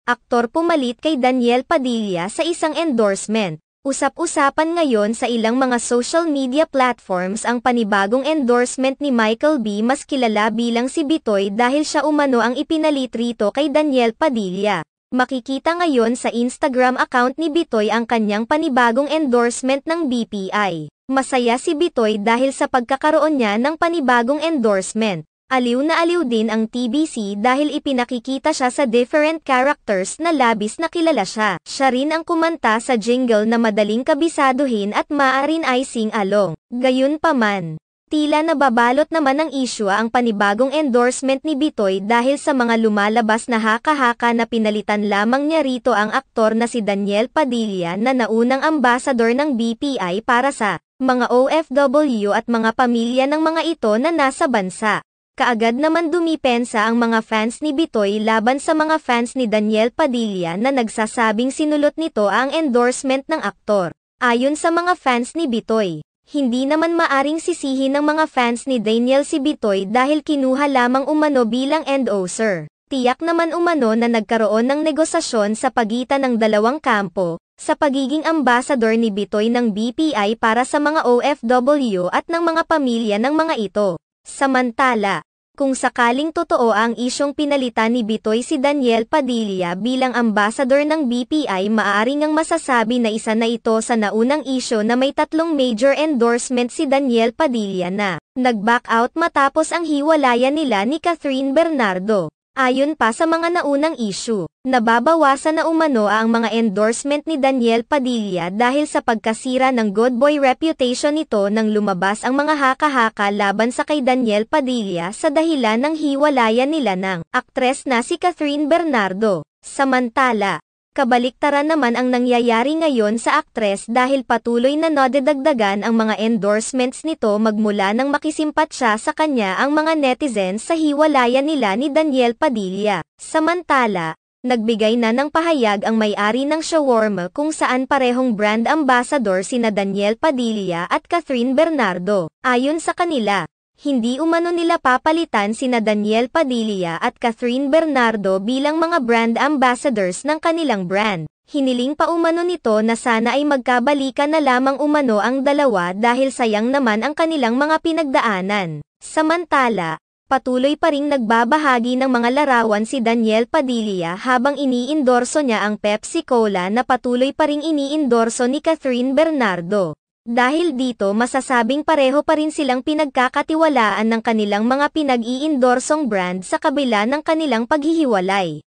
aktor pumalit kay Daniel Padilla sa isang endorsement. Usap-usapan ngayon sa ilang mga social media platforms ang panibagong endorsement ni Michael B. mas kilala bilang si Bitoy dahil siya umano ang ipinalit rito kay Daniel Padilla. Makikita ngayon sa Instagram account ni Bitoy ang kanyang panibagong endorsement ng BPI. Masaya si Bitoy dahil sa pagkakaroon niya ng panibagong endorsement. Aliw na aliw din ang TBC dahil ipinakikita siya sa different characters na labis na kilala siya. Siya rin ang kumanta sa jingle na madaling kabisaduhin at maarin ay sing-along. Gayunpaman, tila nababalot naman ng issue ang panibagong endorsement ni Bitoy dahil sa mga lumalabas na haka-haka na pinalitan lamang niya rito ang aktor na si Daniel Padilla na naunang ambasador ng BPI para sa mga OFW at mga pamilya ng mga ito na nasa bansa. Kaagad naman dumipensa ang mga fans ni Bitoy laban sa mga fans ni Daniel Padilla na nagsasabing sinulot nito ang endorsement ng aktor. Ayon sa mga fans ni Bitoy, hindi naman maaring sisihin ng mga fans ni Daniel si Bitoy dahil kinuha lamang umano bilang endorser. Tiyak naman umano na nagkaroon ng negosasyon sa pagitan ng dalawang kampo, sa pagiging ambasador ni Bitoy ng BPI para sa mga OFW at ng mga pamilya ng mga ito. Samantala, kung sakaling totoo ang isyong pinalitan ni Bitoy si Daniel Padilla bilang ambasador ng BPI, maaari ngang masasabi na isa na ito sa naunang isyo na may 3 major endorsement si Daniel Padilla na nag-back out matapos ang hiwalayan nila ni Catherine Bernardo. Ayon pa sa mga naunang issue, nababawasan na umano ang mga endorsement ni Daniel Padilla dahil sa pagkasira ng good boy reputation nito nang lumabas ang mga haka-haka laban sa kay Daniel Padilla sa dahilan ng hiwalayan nila ng aktres na si Catherine Bernardo. Samantala, kabaliktaran naman ang nangyayari ngayon sa aktres dahil patuloy na nadadagdagan ang mga endorsements nito magmula nang makisimpat siya sa kanya ang mga netizens sa hiwalayan nila ni Daniel Padilla. Samantala, nagbigay na ng pahayag ang may-ari ng shawarma kung saan parehong brand ambassador sina Daniel Padilla at Catherine Bernardo. Ayon sa kanila, hindi umano nila papalitan sina Daniel Padilla at Catherine Bernardo bilang mga brand ambassadors ng kanilang brand. Hiniling pa umano nito na sana ay magkabalikan na lamang umano ang dalawa dahil sayang naman ang kanilang mga pinagdaanan. Samantala, patuloy pa ring nagbabahagi ng mga larawan si Daniel Padilla habang iniindorso niya ang Pepsi Cola na patuloy pa ring iniindorso ni Catherine Bernardo. Dahil dito masasabing pareho pa rin silang pinagkakatiwalaan ng kanilang mga pinag-iindorsong brand sa kabila ng kanilang paghihiwalay.